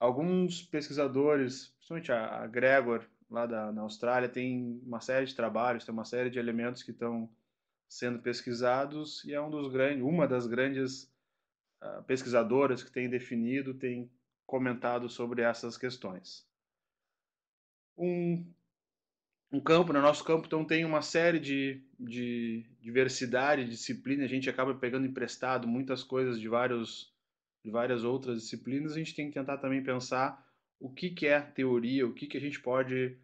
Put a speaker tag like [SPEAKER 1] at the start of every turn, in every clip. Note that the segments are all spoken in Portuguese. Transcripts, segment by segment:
[SPEAKER 1] alguns pesquisadores, principalmente a Gregor, lá na Austrália, tem uma série de trabalhos, tem uma série de elementos que estão sendo pesquisados e é uma das grandes pesquisadoras que tem definido, tem comentado sobre essas questões. Um, um campo, no nosso campo, então tem uma série de diversidade de disciplinas, a gente acaba pegando emprestado muitas coisas de várias outras disciplinas, a gente tem que tentar também pensar o que é teoria, o que a gente pode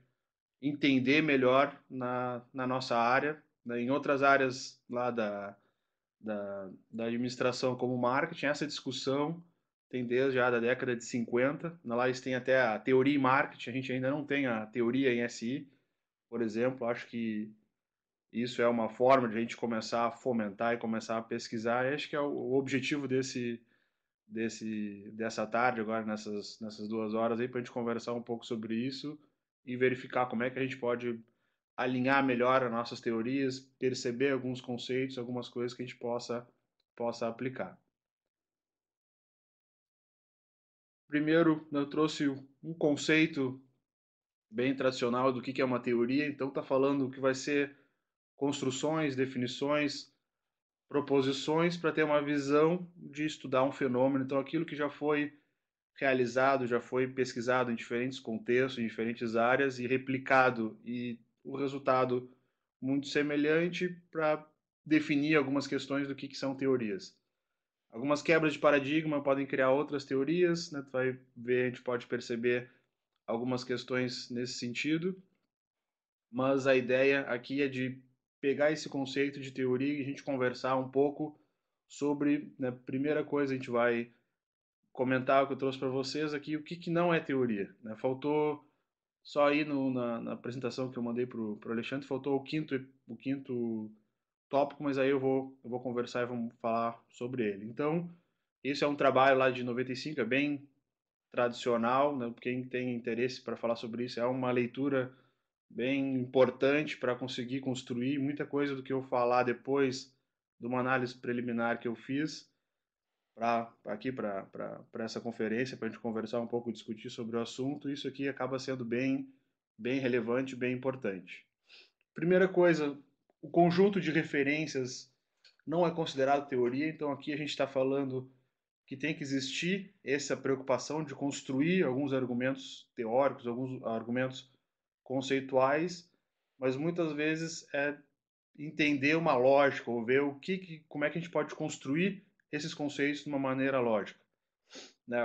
[SPEAKER 1] entender melhor na nossa área, né? Em outras áreas lá da administração como marketing, essa discussão tem desde já da década de 50, lá eles têm até a teoria em marketing, a gente ainda não tem a teoria em SI, por exemplo, acho que isso é uma forma de a gente começar a fomentar e começar a pesquisar, e acho que é o objetivo dessa tarde agora, nessas 2 horas aí, para a gente conversar um pouco sobre isso e verificar como é que a gente pode alinhar melhor as nossas teorias, perceber alguns conceitos, algumas coisas que a gente possa aplicar. Primeiro, eu trouxe um conceito bem tradicional do que é uma teoria, então está falando que vai ser construções, definições, proposições para ter uma visão de estudar um fenômeno. Então, aquilo que já foi realizado, já foi pesquisado em diferentes contextos, em diferentes áreas e replicado, e o resultado muito semelhante para definir algumas questões do que são teorias. Algumas quebras de paradigma podem criar outras teorias, né? Tu vai ver, a gente pode perceber algumas questões nesse sentido, mas a ideia aqui é de pegar esse conceito de teoria e a gente conversar um pouco sobre, né, primeira coisa a gente vai comentar o que eu trouxe para vocês aqui, o que não é teoria, né? Faltou só aí na apresentação que eu mandei para o Alexandre, faltou o quinto tópico, mas aí eu vou conversar e vamos falar sobre ele. Então, esse é um trabalho lá de 95, é bem tradicional, né? Quem tem interesse para falar sobre isso, é uma leitura bem importante para conseguir construir muita coisa do que eu falar depois de uma análise preliminar que eu fiz para essa conferência, para a gente conversar um pouco, discutir sobre o assunto. Isso aqui acaba sendo bem relevante, bem importante. Primeira coisa, o conjunto de referências não é considerado teoria, então aqui a gente está falando que tem que existir essa preocupação de construir alguns argumentos teóricos, alguns argumentos conceituais, mas muitas vezes é entender uma lógica ou ver como é que a gente pode construir esses conceitos de uma maneira lógica, né?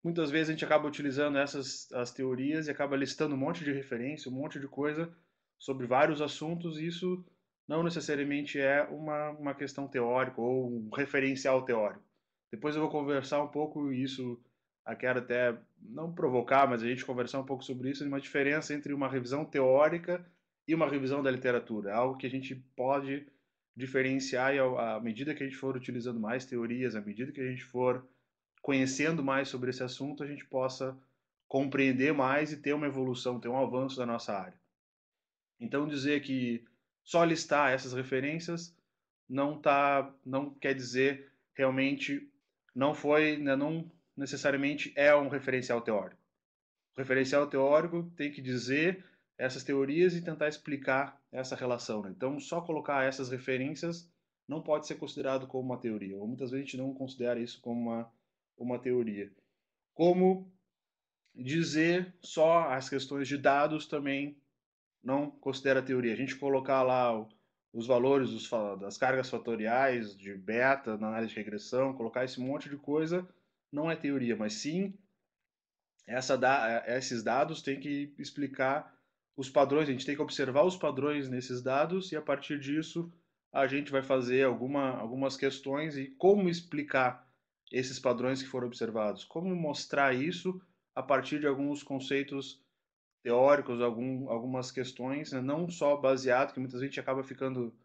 [SPEAKER 1] Muitas vezes a gente acaba utilizando as teorias e acaba listando um monte de referência, um monte de coisa sobre vários assuntos, e isso não necessariamente é uma questão teórica ou um referencial teórico. Depois eu vou conversar um pouco isso, eu quero até não provocar, mas a gente conversar um pouco sobre isso, uma diferença entre uma revisão teórica e uma revisão da literatura, algo que a gente pode diferenciar e à medida que a gente for utilizando mais teorias, à medida que a gente for conhecendo mais sobre esse assunto, a gente possa compreender mais e ter uma evolução, ter um avanço da nossa área. Então, dizer que só listar essas referências não quer dizer realmente não foi, né, não necessariamente é um referencial teórico. O referencial teórico tem que dizer essas teorias e tentar explicar essa relação, né? Então, só colocar essas referências não pode ser considerado como uma teoria, ou muitas vezes a gente não considera isso como uma teoria. Como dizer só as questões de dados também não considera teoria. A gente colocar lá os valores das cargas fatoriais de beta na análise de regressão, colocar esse monte de coisa, não é teoria, mas sim esses dados têm que explicar os padrões, a gente tem que observar os padrões nesses dados e a partir disso a gente vai fazer algumas questões e como explicar esses padrões que foram observados, como mostrar isso a partir de alguns conceitos teóricos, algumas questões, né? Não só baseado, que muitas vezes a gente acaba ficando,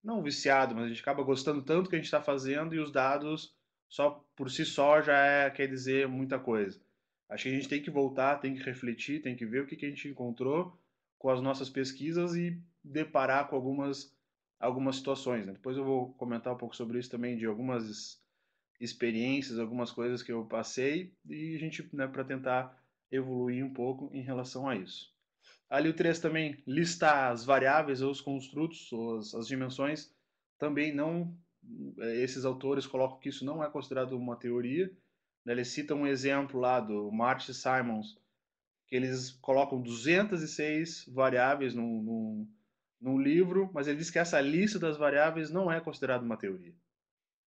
[SPEAKER 1] não viciado, mas a gente acaba gostando tanto que a gente está fazendo e os dados só por si só já quer dizer muita coisa. Acho que a gente tem que voltar, tem que refletir, tem que ver o que a gente encontrou com as nossas pesquisas e deparar com algumas situações, né? Depois eu vou comentar um pouco sobre isso também, de algumas experiências, algumas coisas que eu passei e a gente, né, para tentar evoluir um pouco em relação a isso. Ali o 3 também lista as variáveis ou os construtos, ou as dimensões, também não, esses autores colocam que isso não é considerado uma teoria, né? Eles citam um exemplo lá do Marty Simons, que eles colocam 206 variáveis num livro, mas ele diz que essa lista das variáveis não é considerada uma teoria,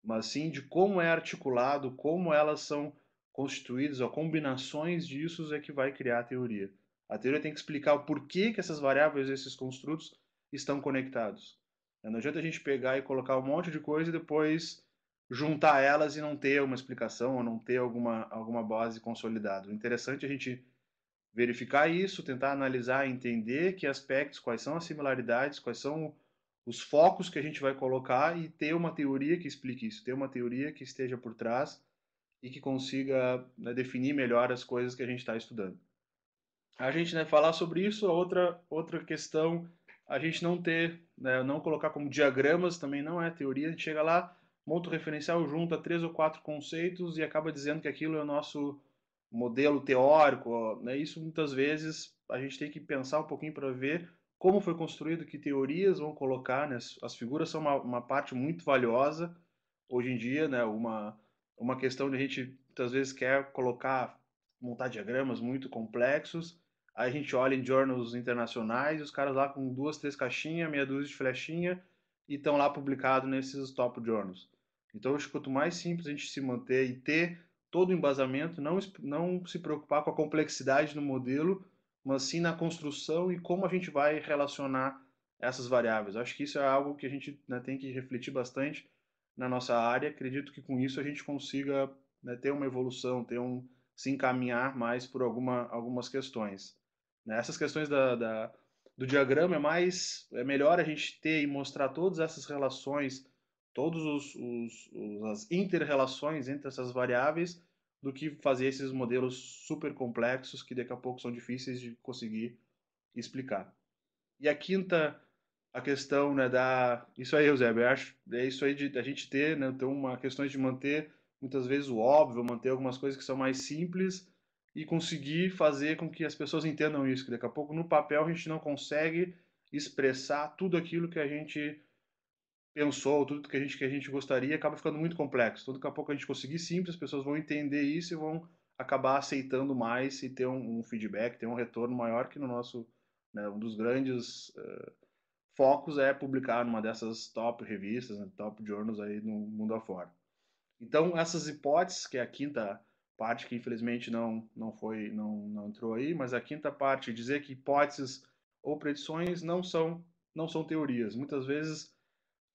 [SPEAKER 1] mas sim de como é articulado, como elas são constituídas, ou combinações disso é que vai criar a teoria. A teoria tem que explicar o porquê que essas variáveis, esses construtos, estão conectados. Não adianta a gente pegar e colocar um monte de coisa e depois juntar elas e não ter uma explicação ou não ter alguma base consolidada. O interessante é a gente verificar isso, tentar analisar, entender que aspectos, quais são as similaridades, quais são os focos que a gente vai colocar e ter uma teoria que explique isso, ter uma teoria que esteja por trás e que consiga, né, definir melhor as coisas que a gente está estudando. A gente, né, falar sobre isso, outra questão, a gente não ter, né, não colocar como diagramas também não é teoria, a gente chega lá, monta o referencial, junta 3 ou 4 conceitos e acaba dizendo que aquilo é o nosso modelo teórico, né? Isso muitas vezes a gente tem que pensar um pouquinho para ver como foi construído, que teorias vão colocar, né? As figuras são uma parte muito valiosa hoje em dia, né? Uma questão de a gente muitas vezes quer colocar, montar diagramas muito complexos. Aí a gente olha em journals internacionais, os caras lá com 2, 3 caixinhas, meia dúzia de flechinha, e estão lá publicados nesses top journals. Então, acho que quanto mais simples a gente se manter e ter todo o embasamento, não se preocupar com a complexidade do modelo, mas sim na construção e como a gente vai relacionar essas variáveis. Acho que isso é algo que a gente, né, tem que refletir bastante na nossa área. Acredito que com isso a gente consiga, né, ter uma evolução, se encaminhar mais por algumas questões. Né? Essas questões do diagrama é melhor a gente ter e mostrar todas essas relações, todos as interrelações entre essas variáveis, do que fazer esses modelos super complexos que daqui a pouco são difíceis de conseguir explicar. E a quinta, a questão, né, isso aí, Eusébio, eu acho, é isso aí de a gente ter, né, ter uma questão de manter muitas vezes o óbvio, manter algumas coisas que são mais simples e conseguir fazer com que as pessoas entendam isso, que daqui a pouco no papel a gente não consegue expressar tudo aquilo que a gente pensou, tudo que a gente gostaria, acaba ficando muito complexo. Tudo daqui a pouco a gente conseguir simples, as pessoas vão entender isso e vão acabar aceitando mais e ter um feedback, ter um retorno maior que no nosso, né, um dos grandes focos é publicar numa dessas top revistas, né, top journals aí no mundo afora. Então, essas hipóteses, que é a quinta parte que infelizmente não entrou aí, mas a quinta parte, dizer que hipóteses ou predições não são teorias. Muitas vezes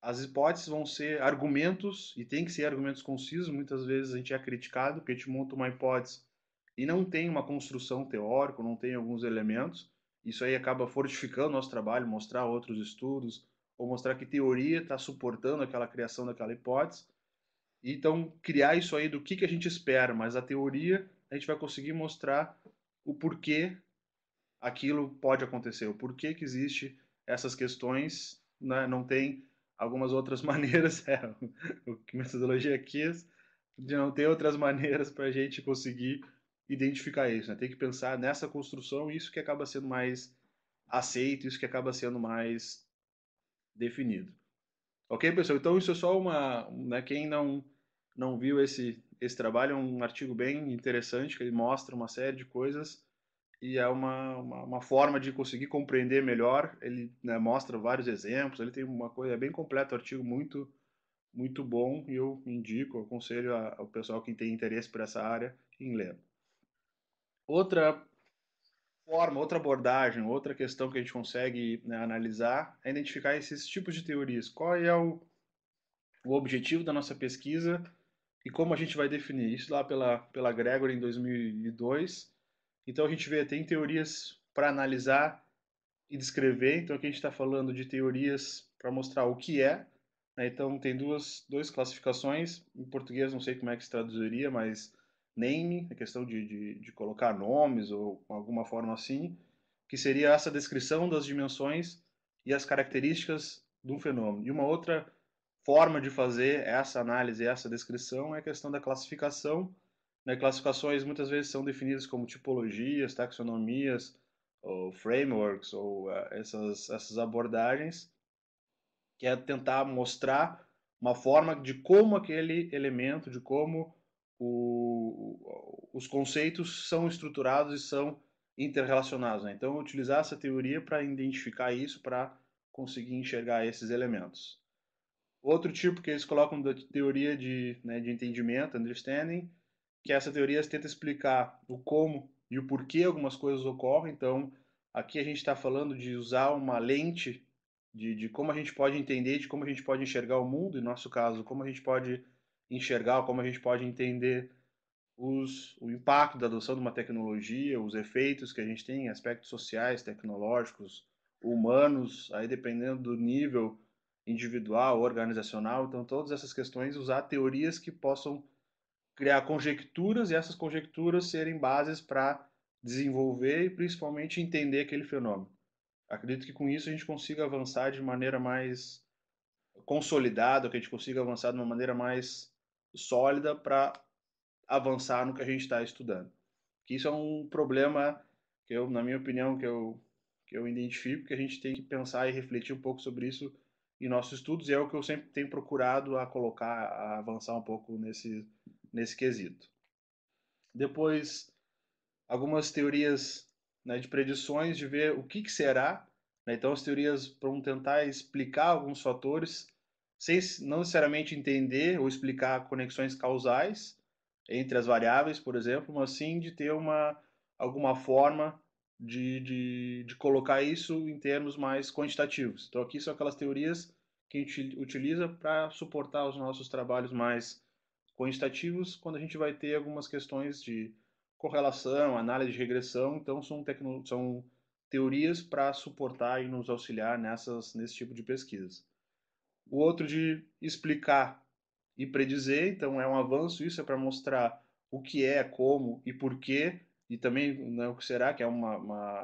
[SPEAKER 1] as hipóteses vão ser argumentos, e tem que ser argumentos concisos. Muitas vezes a gente é criticado porque a gente monta uma hipótese e não tem uma construção teórica, não tem alguns elementos. Isso aí acaba fortificando o nosso trabalho, mostrar outros estudos, ou mostrar que teoria está suportando aquela criação daquela hipótese. Então, criar isso aí do que a gente espera, mas a teoria a gente vai conseguir mostrar o porquê aquilo pode acontecer, o porquê que existe essas questões, né? Não tem algumas outras maneiras, o que metodologia quis, de não ter outras maneiras para a gente conseguir identificar isso, né? Tem que pensar nessa construção, isso que acaba sendo mais aceito, isso que acaba sendo mais definido. Ok, pessoal? Então isso é só né, quem não viu esse trabalho, é um artigo bem interessante, que ele mostra uma série de coisas e é uma forma de conseguir compreender melhor. Ele, né, mostra vários exemplos, ele tem uma coisa, é bem completo, um artigo muito, muito bom e eu indico, aconselho ao pessoal que tem interesse por essa área em ler. Outra forma, outra abordagem, outra questão que a gente consegue, né, analisar é identificar esses tipos de teorias. Qual é o objetivo da nossa pesquisa e como a gente vai definir isso lá pela Gregory em 2002. Então a gente vê, tem teorias para analisar e descrever. Então aqui a gente está falando de teorias para mostrar o que é, né? Então tem duas classificações. Em português não sei como é que se traduziria, mas name, a questão de colocar nomes ou alguma forma assim, que seria essa descrição das dimensões e as características de um fenômeno. E uma outra forma de fazer essa análise, essa descrição é a questão da classificação. Né? Classificações muitas vezes são definidas como tipologias, taxonomias, ou frameworks, ou essas abordagens, que é tentar mostrar uma forma de como aquele elemento, de como os conceitos são estruturados e são interrelacionados. Né? Então, utilizar essa teoria para identificar isso, para conseguir enxergar esses elementos. Outro tipo que eles colocam da teoria de entendimento, understanding, que essa teoria tenta explicar o como e o porquê algumas coisas ocorrem. Então, aqui a gente está falando de usar uma lente de como a gente pode entender, de como a gente pode enxergar o mundo, em nosso caso, como a gente pode enxergar, como a gente pode entender o impacto da adoção de uma tecnologia, os efeitos que a gente tem, aspectos sociais, tecnológicos, humanos, aí dependendo do nível individual, organizacional. Então, todas essas questões, usar teorias que possam criar conjecturas e essas conjecturas serem bases para desenvolver e principalmente entender aquele fenômeno. Acredito que com isso a gente consiga avançar de maneira mais consolidada, que a gente consiga avançar de uma maneira mais sólida para avançar no que a gente está estudando. Que isso é um problema que eu, na minha opinião, que eu identifico, que a gente tem que pensar e refletir um pouco sobre isso em nossos estudos, e é o que eu sempre tenho procurado a colocar, a avançar um pouco nesse quesito. Depois, algumas teorias, né, de predições, de ver o que será. Né? Então, as teorias vão tentar explicar alguns fatores, sem não necessariamente entender ou explicar conexões causais entre as variáveis, por exemplo, mas sim de ter alguma forma de colocar isso em termos mais quantitativos. Então, aqui são aquelas teorias que a gente utiliza para suportar os nossos trabalhos mais quantitativos, quando a gente vai ter algumas questões de correlação, análise de regressão. Então, são teorias para suportar e nos auxiliar nesse tipo de pesquisa. O outro de explicar e predizer, então é um avanço, isso é para mostrar o que é, como e por quê, e também, né, o que será, que é,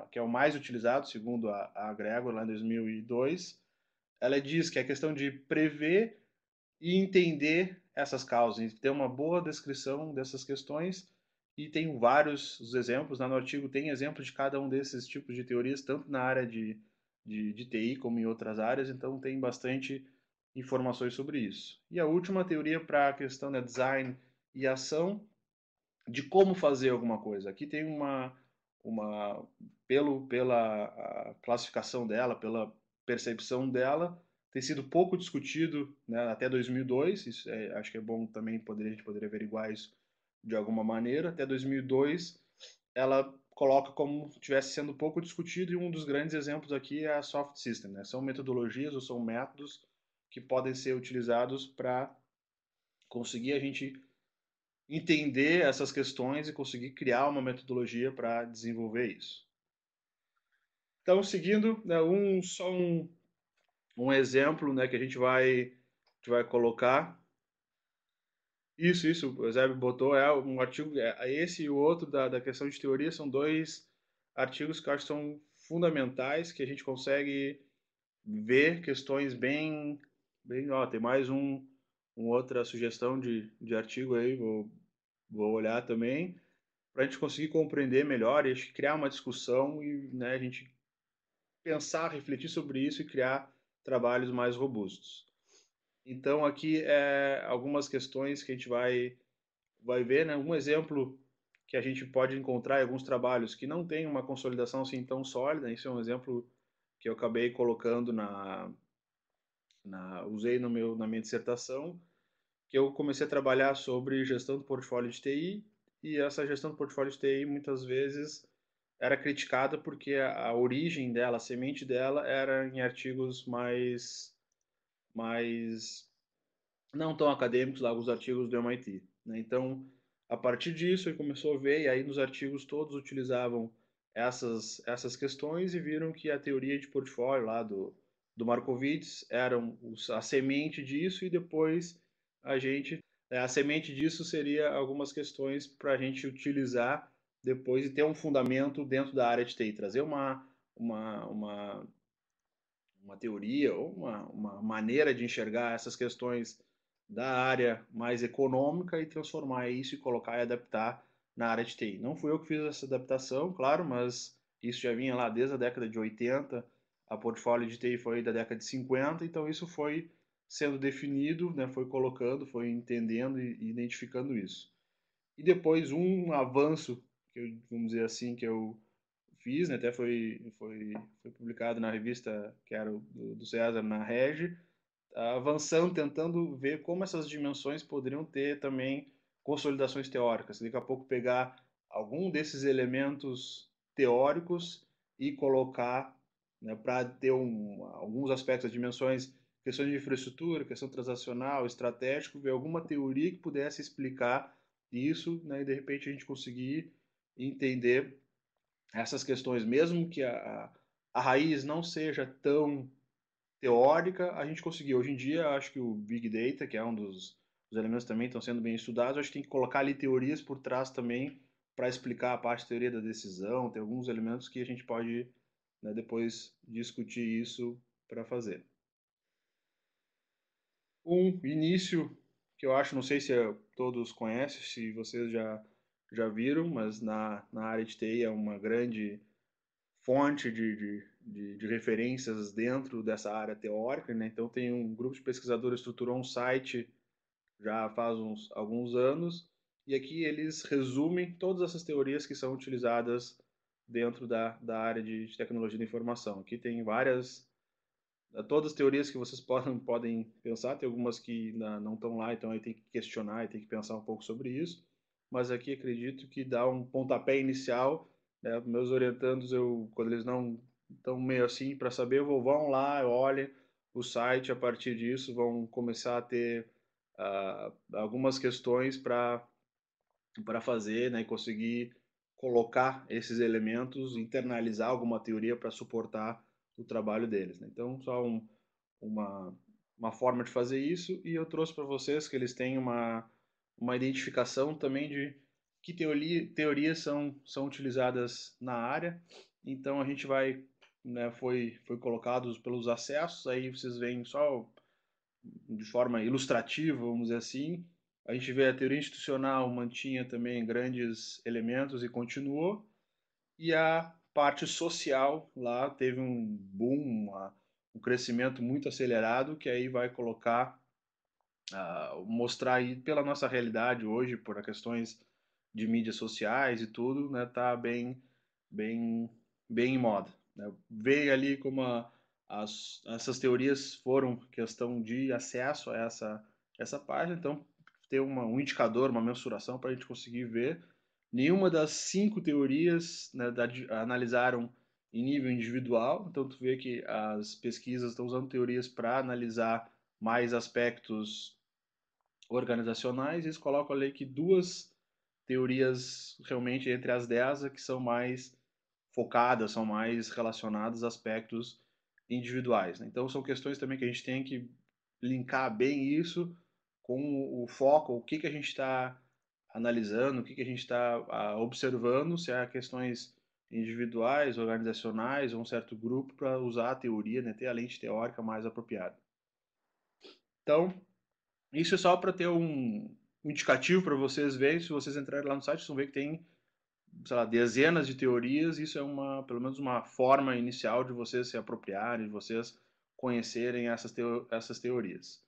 [SPEAKER 1] que é o mais utilizado, segundo a Gregor, lá em 2002. Ela diz que é a questão de prever e entender essas causas, ter uma boa descrição dessas questões, e tem vários exemplos, no artigo tem exemplos de cada um desses tipos de teorias, tanto na área de TI como em outras áreas, então tem bastante informações sobre isso. E a última teoria para a questão da design e ação, de como fazer alguma coisa. Aqui tem uma pela classificação dela, pela percepção dela, tem sido pouco discutido, né, até 2002. Isso acho que é bom também, a gente poderia averiguar isso de alguma maneira. Até 2002, ela coloca como estivesse sendo pouco discutido, e um dos grandes exemplos aqui é a soft system. Né? São metodologias ou são métodos que podem ser utilizados para conseguir a gente entender essas questões e conseguir criar uma metodologia para desenvolver isso. Então, seguindo, né, um exemplo, né, que a gente vai colocar. Isso, o Eusébio botou, é um artigo, esse e o outro da questão de teoria são dois artigos que eu acho que são fundamentais, que a gente consegue ver questões ó, tem mais outra sugestão de artigo aí, vou olhar também, para a gente conseguir compreender melhor e criar uma discussão e, né, a gente pensar, refletir sobre isso e criar trabalhos mais robustos. Então, aqui algumas questões que a gente vai ver, né? Um exemplo que a gente pode encontrar em alguns trabalhos que não tem uma consolidação assim tão sólida. Isso é um exemplo que eu acabei colocando usei na minha dissertação, que eu comecei a trabalhar sobre gestão do portfólio de TI, e essa gestão do portfólio de TI muitas vezes era criticada porque a origem dela, a semente dela, era em artigos mais não tão acadêmicos, lá os artigos do MIT. Né? Então, a partir disso, ele começou a ver, e aí nos artigos todos utilizavam essas questões, e viram que a teoria de portfólio lá do Markowitz era a semente disso, e depois a semente disso seria algumas questões para a gente utilizar depois e ter um fundamento dentro da área de TI, trazer uma uma teoria ou uma maneira de enxergar essas questões da área mais econômica e transformar isso e colocar e adaptar na área de TI. Não fui eu que fiz essa adaptação, claro, mas isso já vinha lá desde a década de 80, a portfólio de TI foi da década de 50, então isso foi sendo definido, né, foi colocando, foi entendendo e identificando isso. E depois um avanço, que eu, vamos dizer assim, que eu fiz, né, até foi publicado na revista que era do César, na Regi, avançando, tentando ver como essas dimensões poderiam ter também consolidações teóricas. Daqui a pouco pegar algum desses elementos teóricos e colocar, né, para ter alguns aspectos das dimensões, questões de infraestrutura, questão transacional, estratégico, ver alguma teoria que pudesse explicar isso, né, e de repente a gente conseguir entender essas questões, mesmo que a raiz não seja tão teórica, a gente conseguiu. Hoje em dia, acho que o Big Data, que é um dos elementos também estão sendo bem estudados, acho que tem que colocar ali teorias por trás também para explicar a parte de teoria da decisão. Tem alguns elementos que a gente pode, né, depois discutir isso para fazer. Um início que eu acho, não sei se todos conhecem, se vocês já viram, mas na área de TI é uma grande fonte de referências dentro dessa área teórica, né? Então tem um grupo de pesquisadores estruturou um site já faz alguns anos e aqui eles resumem todas essas teorias que são utilizadas dentro da área de tecnologia da informação. Aqui tem várias, todas as teorias que vocês podem pensar, tem algumas que não estão lá, então aí tem que questionar e tem que pensar um pouco sobre isso, mas aqui acredito que dá um pontapé inicial, né? Meus orientandos, quando eles não estão meio assim para saber, vão lá, olhem o site, a partir disso vão começar a ter algumas questões para fazer, né, e conseguir colocar esses elementos, internalizar alguma teoria para suportar o trabalho deles, né? Então, só uma, uma forma de fazer isso, e eu trouxe para vocês que eles têm uma identificação também de que teorias são utilizadas na área. Então, a gente vai, né, foi colocados pelos acessos, aí vocês veem só de forma ilustrativa, vamos dizer assim. A gente vê a teoria institucional mantinha também grandes elementos e continuou, e a parte social lá teve um boom, um crescimento muito acelerado, que aí vai colocar, mostrar aí pela nossa realidade hoje, por questões de mídias sociais e tudo, né, tá bem, bem em moda, né? Veio ali como essas teorias foram questão de acesso a essa página, então ter um indicador, uma mensuração para a gente conseguir ver. Nenhuma das 5 teorias, né, analisaram em nível individual, então tu vê que as pesquisas estão usando teorias para analisar mais aspectos organizacionais, e eles colocam ali que 2 teorias realmente entre as 10 que são mais focadas, são mais relacionadas a aspectos individuais, né? Então são questões também que a gente tem que linkar bem isso com o foco, o que que a gente está analisando, o que que a gente está observando, se há questões individuais, organizacionais, ou um certo grupo para usar a teoria, né, ter a lente teórica mais apropriada. Então, isso é só para ter um indicativo para vocês verem. Se vocês entrarem lá no site, vocês vão ver que tem, sei lá, dezenas de teorias. Isso é pelo menos uma forma inicial de vocês se apropriarem, de vocês conhecerem essas teorias.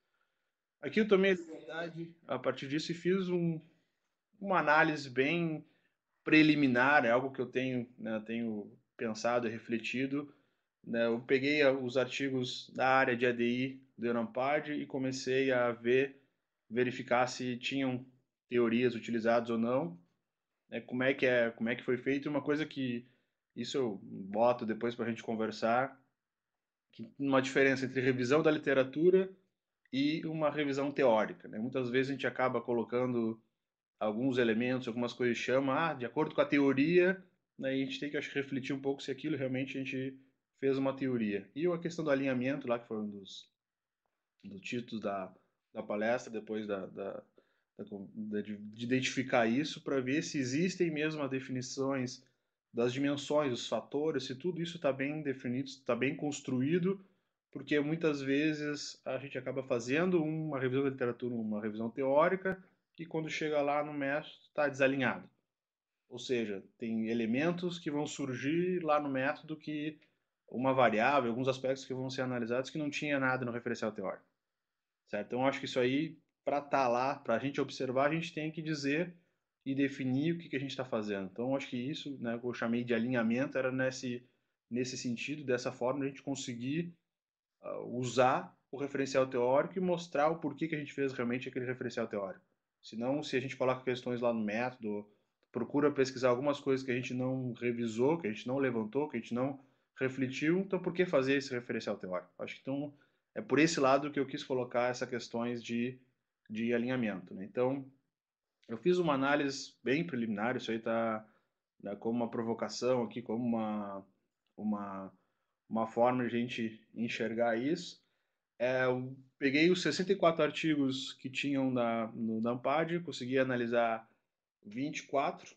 [SPEAKER 1] Aqui eu tomei a liberdade, a partir disso, e fiz uma análise bem preliminar, é algo que eu tenho, né, tenho pensado e refletido, né? Eu peguei os artigos da área de ADI do Enampad e comecei a verificar se tinham teorias utilizadas ou não, né? Como é que foi feito. Uma coisa que isso eu boto depois para a gente conversar, que uma diferença entre revisão da literatura e uma revisão teórica, né? Muitas vezes a gente acaba colocando alguns elementos, algumas coisas chama, de acordo com a teoria, né, e a gente tem que, acho, refletir um pouco se aquilo realmente a gente fez uma teoria. E a questão do alinhamento lá, que foi um dos títulos da palestra, depois de identificar isso, para ver se existem mesmo as definições das dimensões, os fatores, se tudo isso está bem definido, está bem construído, porque muitas vezes a gente acaba fazendo uma revisão da literatura, uma revisão teórica, e quando chega lá no método está desalinhado. Ou seja, tem elementos que vão surgir lá no método que uma variável, alguns aspectos que vão ser analisados que não tinha nada no referencial teórico, certo? Então, acho que isso aí, para estar lá, para a gente observar, a gente tem que dizer e definir o que a gente está fazendo. Então, acho que isso, né, que eu chamei de alinhamento, era nesse sentido, dessa forma, a gente conseguir usar o referencial teórico e mostrar o porquê que a gente fez realmente aquele referencial teórico. Senão, se a gente coloca questões lá no método, procura pesquisar algumas coisas que a gente não revisou, que a gente não levantou, que a gente não refletiu, então por que fazer esse referencial teórico? Acho que então é por esse lado que eu quis colocar essas questões de alinhamento. Né? Então, eu fiz uma análise bem preliminar, isso aí está, né, como uma provocação aqui, como uma, uma forma de a gente enxergar isso. Eu peguei os 64 artigos que tinham no Dampad, consegui analisar 24,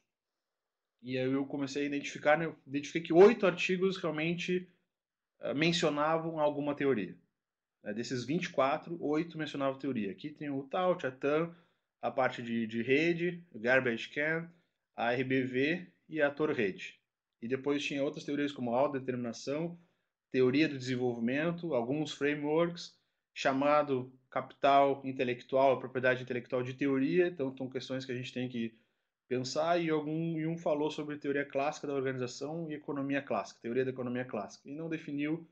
[SPEAKER 1] e aí eu comecei a identificar, né, eu identifiquei que 8 artigos realmente mencionavam alguma teoria. Desses 24, 8 mencionavam teoria. Aqui tem o TAUT, a TAM, a parte de rede, o Garbage Can, a RBV e a Tor-Rede. E depois tinha outras teorias como a autodeterminação, teoria do desenvolvimento, alguns frameworks, chamado capital intelectual, propriedade intelectual de teoria, então são questões que a gente tem que pensar, e um falou sobre teoria clássica da organização e economia clássica, teoria da economia clássica, e não definiu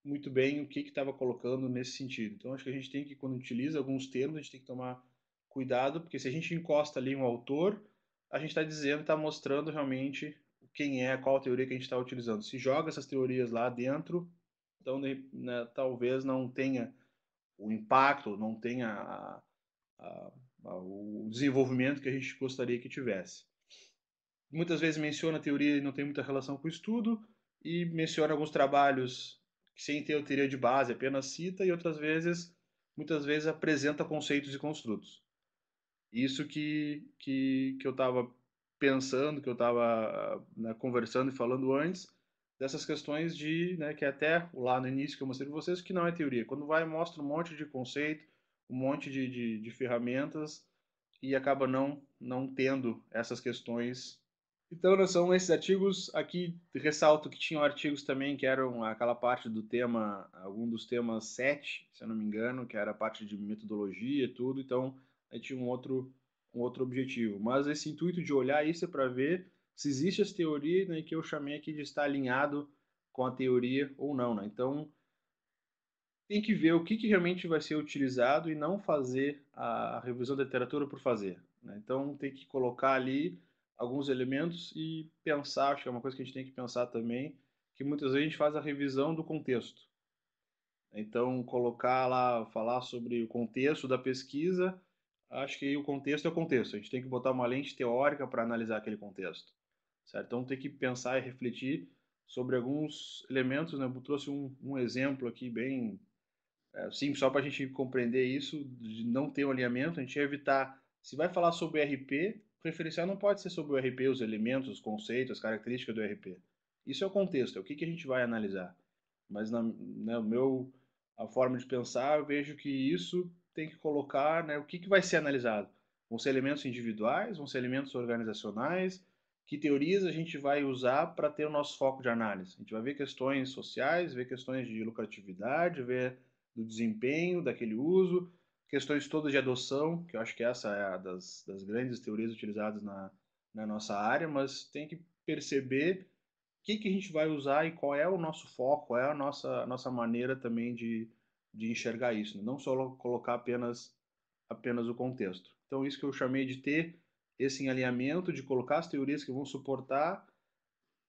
[SPEAKER 1] muito bem o que estava colocando nesse sentido. Então, acho que a gente tem que, quando utiliza alguns termos, a gente tem que tomar cuidado, porque se a gente encosta ali um autor, a gente está dizendo, está mostrando realmente quem é, qual a teoria que a gente está utilizando. Se joga essas teorias lá dentro, então né, talvez não tenha o impacto, não tenha a, o desenvolvimento que a gente gostaria que tivesse. Muitas vezes menciona a teoria e não tem muita relação com o estudo, e menciona alguns trabalhos que, sem ter a teoria de base, apenas cita, e outras vezes, muitas vezes, apresenta conceitos e construtos. Isso que eu estava pensando, que eu estava, né, conversando e falando antes, dessas questões né, que até lá no início que eu mostrei para vocês, que não é teoria. Quando vai, mostra um monte de conceito, um monte de ferramentas, e acaba não tendo essas questões. Então, não são esses artigos. Aqui ressalto que tinham artigos também que eram aquela parte do tema, algum dos temas 7, se eu não me engano, que era a parte de metodologia e tudo. Então, aí tinha um outro objetivo. Mas esse intuito de olhar isso é para ver se existe essa teoria, né, que eu chamei aqui de estar alinhado com a teoria ou não. Né? Então, tem que ver o que realmente vai ser utilizado e não fazer a revisão da literatura por fazer. Né? Então, tem que colocar ali alguns elementos e pensar, acho que é uma coisa que a gente tem que pensar também, que muitas vezes a gente faz a revisão do contexto. Então, colocar lá, falar sobre o contexto da pesquisa, acho que o contexto é o contexto. A gente tem que botar uma lente teórica para analisar aquele contexto. Certo? Então, tem que pensar e refletir sobre alguns elementos. Né? Eu trouxe um exemplo aqui bem sim, só para a gente compreender isso, de não ter um alinhamento, a gente ia evitar. Se vai falar sobre o RP, o referencial não pode ser sobre o RP, os elementos, os conceitos, as características do RP. Isso é o contexto, é o que a gente vai analisar. Mas a forma de pensar, eu vejo que isso tem que colocar, né, o que vai ser analisado. Vão ser elementos individuais, vão ser elementos organizacionais, que teorias a gente vai usar para ter o nosso foco de análise. A gente vai ver questões sociais, ver questões de lucratividade, ver do desempenho daquele uso, questões todas de adoção, que eu acho que essa é a das grandes teorias utilizadas na nossa área, mas tem que perceber o que a gente vai usar e qual é o nosso foco, qual é a nossa maneira também de enxergar isso, né? Não só colocar apenas o contexto. Então, isso que eu chamei de ter esse alinhamento, de colocar as teorias que vão suportar.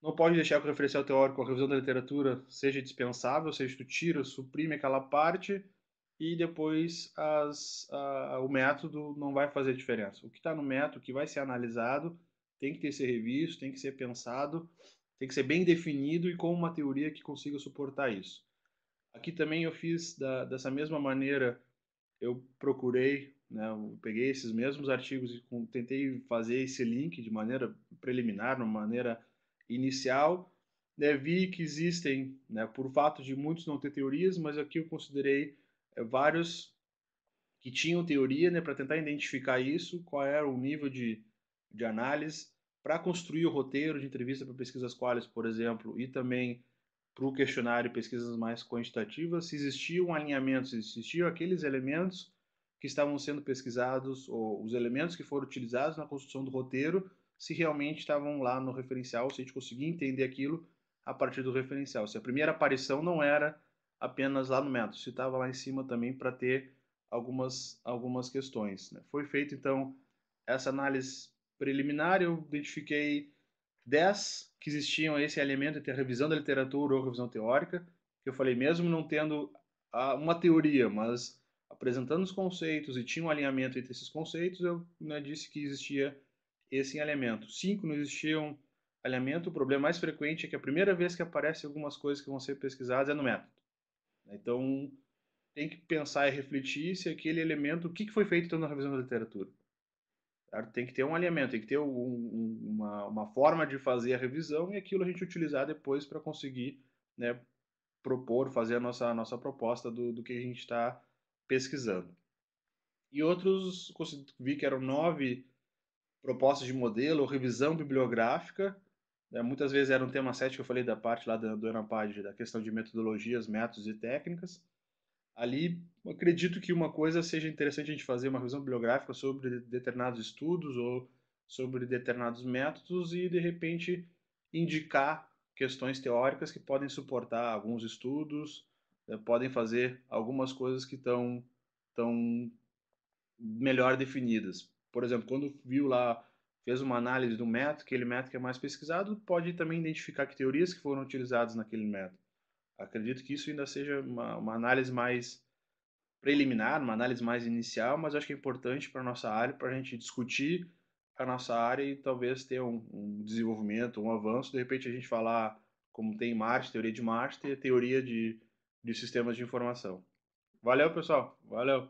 [SPEAKER 1] Não pode deixar que o referencial teórico, a revisão da literatura, seja dispensável, seja tu tira, suprime aquela parte e depois o método não vai fazer diferença. O que está no método, o que vai ser analisado, tem que ter ser revisto, tem que ser pensado, tem que ser bem definido e com uma teoria que consiga suportar isso. Aqui também eu fiz dessa mesma maneira, eu procurei, né, eu peguei esses mesmos artigos e tentei fazer esse link de maneira preliminar, de uma maneira inicial, né, vi que existem, né, por fato de muitos não ter teorias, mas aqui eu considerei vários que tinham teoria, né, para tentar identificar isso, qual era o nível de análise, para construir o roteiro de entrevista para pesquisas qualis, por exemplo, e também para o questionário pesquisas mais quantitativas, se existia um alinhamento, se existiam aqueles elementos que estavam sendo pesquisados, ou os elementos que foram utilizados na construção do roteiro, se realmente estavam lá no referencial, se a gente conseguia entender aquilo a partir do referencial. Se a primeira aparição não era apenas lá no método, se estava lá em cima também para ter algumas questões, né? Foi feita, então, essa análise preliminar, eu identifiquei 10 que existiam esse elemento entre a revisão da literatura ou revisão teórica, que eu falei, mesmo não tendo uma teoria, mas apresentando os conceitos e tinha um alinhamento entre esses conceitos, eu, né, disse que existia esse elemento. 5 não existiam alinhamento, o problema mais frequente é que a primeira vez que aparecem algumas coisas que vão ser pesquisadas é no método. Então, tem que pensar e refletir se aquele elemento, o que foi feito então na revisão da literatura. Certo? Tem que ter um alinhamento, tem que ter uma forma de fazer a revisão e aquilo a gente utilizar depois para conseguir, né, propor, fazer a nossa proposta do que a gente está pesquisando. E outros, vi que eram 9 propostas de modelo ou revisão bibliográfica, né, muitas vezes era um tema 7 que eu falei da parte lá do ENAPAD, da questão de metodologias, métodos e técnicas. Ali, acredito que uma coisa seja interessante a gente fazer uma revisão bibliográfica sobre determinados estudos ou sobre determinados métodos e, de repente, indicar questões teóricas que podem suportar alguns estudos, podem fazer algumas coisas que estão melhor definidas. Por exemplo, quando viu lá, fez uma análise do método, aquele método que é mais pesquisado, pode também identificar que teorias que foram utilizadas naquele método. Acredito que isso ainda seja uma análise mais preliminar, uma análise mais inicial, mas acho que é importante para a nossa área, para a gente discutir a nossa área e talvez ter um desenvolvimento, um avanço. De repente a gente falar como tem Marte, teoria de Marte, e teoria de sistemas de informação. Valeu, pessoal. Valeu.